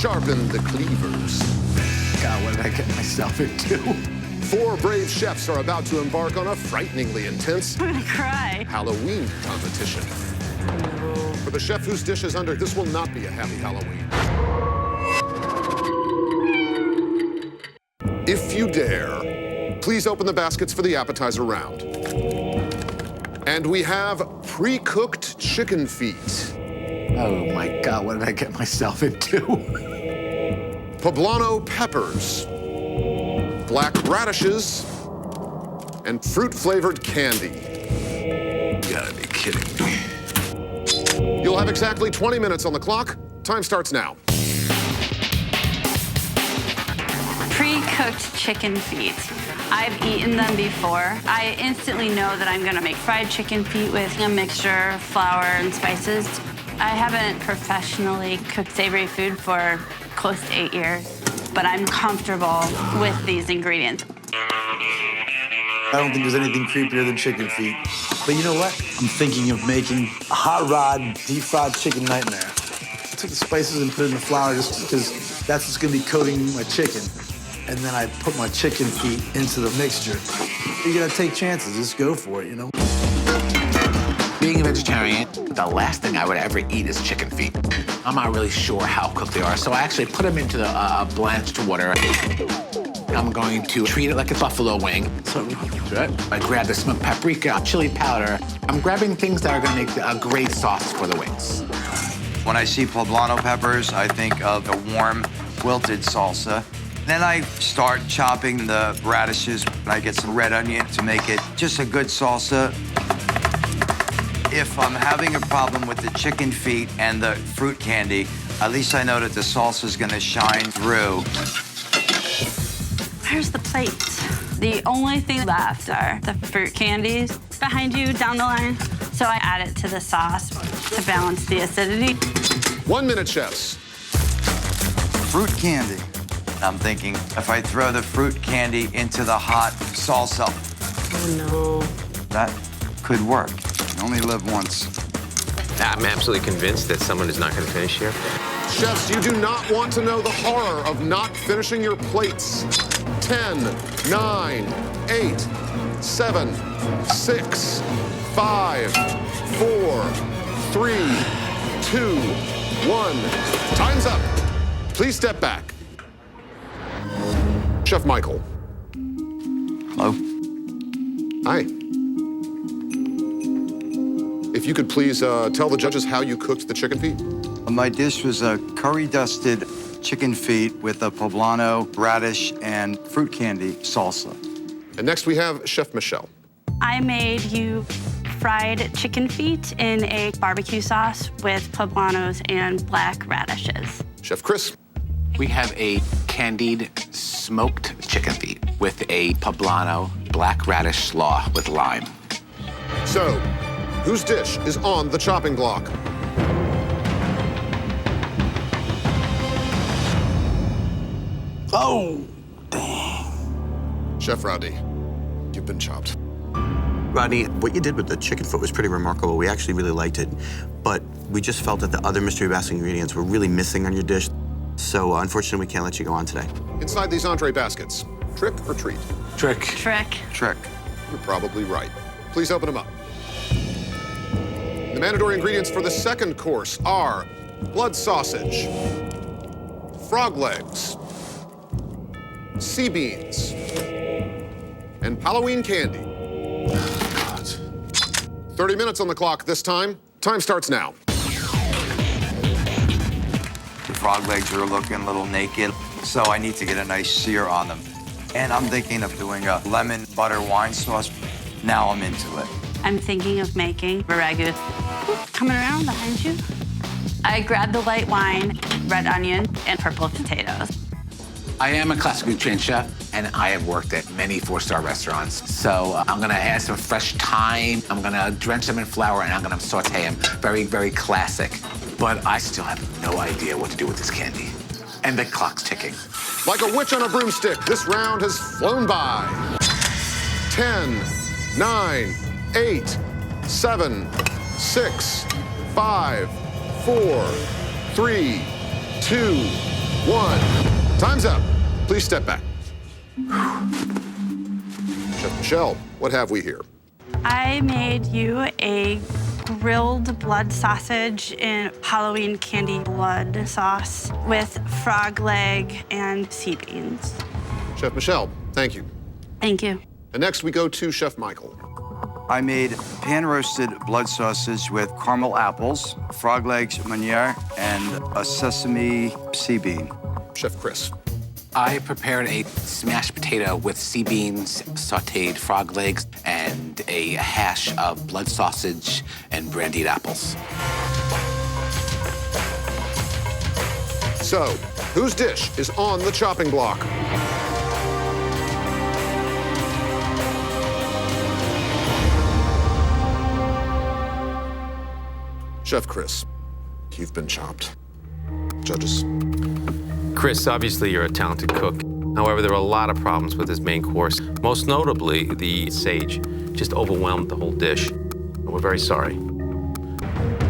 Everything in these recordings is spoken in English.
Sharpen the cleavers. God, what did I get myself into? 4 brave chefs are about to embark on a frighteningly intense I'm gonna cry. Halloween competition. For the chef whose dish is under, this will not be a happy Halloween. If you dare, please open the baskets for the appetizer round. And we have pre-cooked chicken feet. Oh my God, what did I get myself into? Poblano peppers, black radishes, and fruit-flavored candy. You gotta be kidding me. You'll have exactly 20 minutes on the clock. Time starts now. Pre-cooked chicken feet. I've eaten them before. I instantly know that I'm gonna make fried chicken feet with a mixture of flour and spices. I haven't professionally cooked savory food for close to 8 years, but I'm comfortable with these ingredients. I don't think there's anything creepier than chicken feet. But you know what? I'm thinking of making a hot rod, deep-fried chicken nightmare. I took the spices and put it in the flour just because that's what's gonna be coating my chicken. And then I put my chicken feet into the mixture. You gotta take chances, just go for it, you know? Being a vegetarian, the last thing I would ever eat is chicken feet. I'm not really sure how cooked they are, so I actually put them into the blanched water. I'm going to treat it like a buffalo wing. So I grab the smoked paprika, chili powder. I'm grabbing things that are gonna make a great sauce for the wings. When I see poblano peppers, I think of a warm, wilted salsa. Then I start chopping the radishes. I get some red onion to make it just a good salsa. If I'm having a problem with the chicken feet and the fruit candy, at least I know that the salsa is gonna shine through. Where's the plate? The only thing left are the fruit candies behind you down the line. So I add it to the sauce to balance the acidity. 1 minute, chefs. Fruit candy. I'm thinking if I throw the fruit candy into the hot salsa, Oh no. that could work. You only live once. I'm absolutely convinced that someone is not going to finish here. Chefs, you do not want to know the horror of not finishing your plates. 10, 9, 8, 7, 6, 5, 4, 3, 2, 1. Time's up. Please step back. Chef Michael. Hello? Hi. If you could please tell the judges how you cooked the chicken feet. My dish was a curry-dusted chicken feet with a poblano, radish, and fruit candy salsa. And next we have Chef Michelle. I made you fried chicken feet in a barbecue sauce with poblanos and black radishes. Chef Chris. We have a candied smoked chicken feet with a poblano black radish slaw with lime. So, whose dish is on the chopping block? Oh, dang. Chef Rodney, you've been chopped. Rodney, what you did with the chicken foot was pretty remarkable. We actually really liked it, but we just felt that the other mystery basket ingredients were really missing on your dish. So unfortunately, we can't let you go on today. Inside these entree baskets, trick or treat? Trick. Trick. Trick. You're probably right. Please open them up. The mandatory ingredients for the second course are blood sausage, frog legs, sea beans, and Halloween candy. God. 30 minutes on the clock this time. Time starts now. The frog legs are looking a little naked, so I need to get a nice sear on them. And I'm thinking of doing a lemon butter wine sauce. Now I'm into it. I'm thinking of making a ragu. Coming around behind you. I grabbed the white wine, red onion, and purple potatoes. I am a classically trained chef, and I have worked at many four-star restaurants. So I'm gonna add some fresh thyme, I'm gonna drench them in flour, and I'm gonna saute them. Very, very classic. But I still have no idea what to do with this candy. And the clock's ticking. Like a witch on a broomstick, this round has flown by. 10, 9, 8, 7, 6, 5, 4, 3, 2, 1. Time's up. Please step back. Chef Michelle, what have we here? I made you a grilled blood sausage in Halloween candy blood sauce with frog leg and sea beans. Chef Michelle, thank you. Thank you. And next we go to Chef Michael. I made pan-roasted blood sausage with caramel apples, frog legs meuniere, and a sesame sea bean. Chef Chris. I prepared a smashed potato with sea beans, sautéed frog legs, and a hash of blood sausage and brandied apples. So, whose dish is on the chopping block? Chef Chris, you've been chopped. Judges. Chris, obviously you're a talented cook. However, there are a lot of problems with this main course. Most notably, the sage just overwhelmed the whole dish. We're very sorry.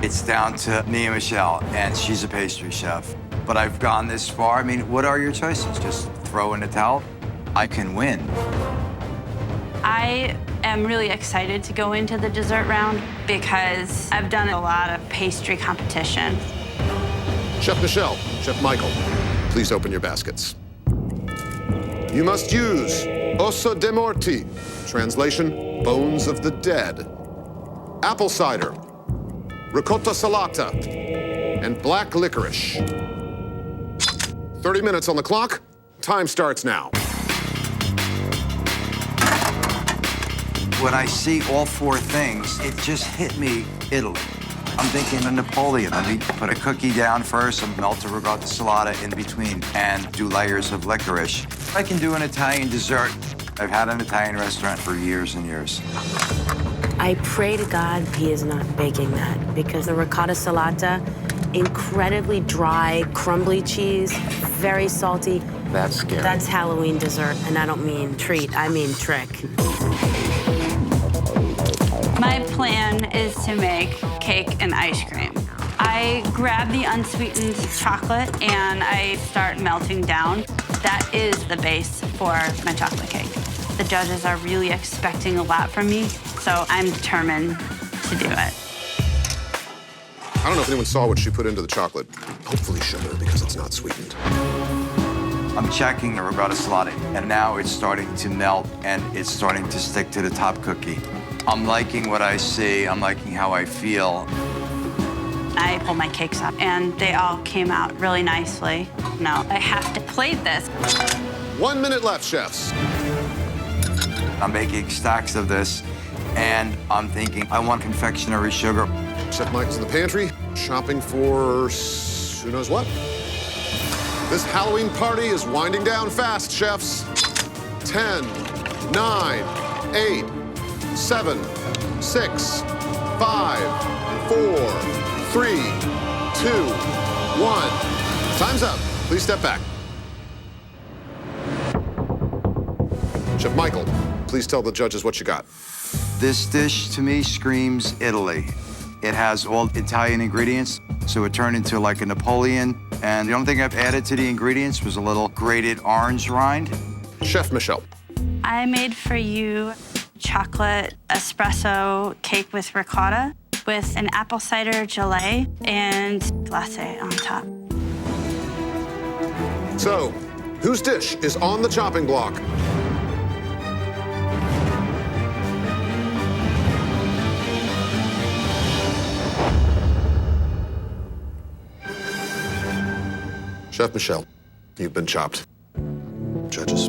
It's down to me and Michelle, and she's a pastry chef. But I've gone this far. I mean, what are your choices? Just throw in the towel? I can win. I am really excited to go into the dessert round because I've done a lot of pastry competition. Chef Michelle, Chef Michael, please open your baskets. You must use osso de morti, translation, bones of the dead, apple cider, ricotta salata, and black licorice. 30 minutes on the clock. Time starts now. When I see all four things, it just hit me Italy. I'm thinking of Napoleon. I mean, put a cookie down first and melt a ricotta salata in between and do layers of licorice. I can do an Italian dessert. I've had an Italian restaurant for years and years. I pray to God he is not baking that because the ricotta salata, incredibly dry, crumbly cheese, very salty. That's scary. That's Halloween dessert, and I don't mean treat, I mean trick. My plan is to make cake and ice cream. I grab the unsweetened chocolate and I start melting down. That is the base for my chocolate cake. The judges are really expecting a lot from me, so I'm determined to do it. I don't know if anyone saw what she put into the chocolate. Hopefully sugar, because it's not sweetened. I'm checking the ricotta salata, and now it's starting to melt, and it's starting to stick to the top cookie. I'm liking what I see. I'm liking how I feel. I pulled my cakes up, and they all came out really nicely. No, I have to plate this. 1 minute left, chefs. I'm making stacks of this, and I'm thinking I want confectionery sugar. Chef Michael's in the pantry, shopping for who knows what. This Halloween party is winding down fast, chefs. 10, 9, 8, 7, 6, 5, 4, 3, 2, 1. Time's up. Please step back. Chef Michael, please tell the judges what you got. This dish, to me, screams Italy. It has all Italian ingredients, so it turned into like a Napoleon. And the only thing I've added to the ingredients was a little grated orange rind. Chef Michelle. I made for you chocolate espresso cake with ricotta with an apple cider gelée and glacé on top. So, whose dish is on the chopping block? Chef Michelle, you've been chopped. Judges.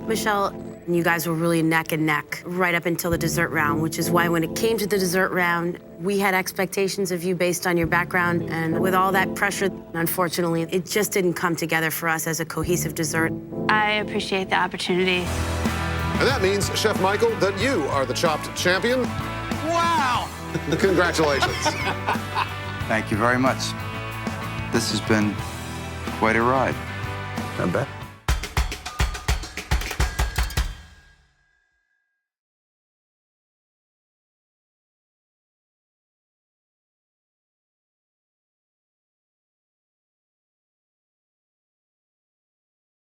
Michelle, you guys were really neck and neck right up until the dessert round, which is why when it came to the dessert round, we had expectations of you based on your background, and with all that pressure, unfortunately, it just didn't come together for us as a cohesive dessert. I appreciate the opportunity. And that means, Chef Michael, that you are the chopped champion. Wow! Congratulations. Thank you very much. This has been quite a ride. I bet.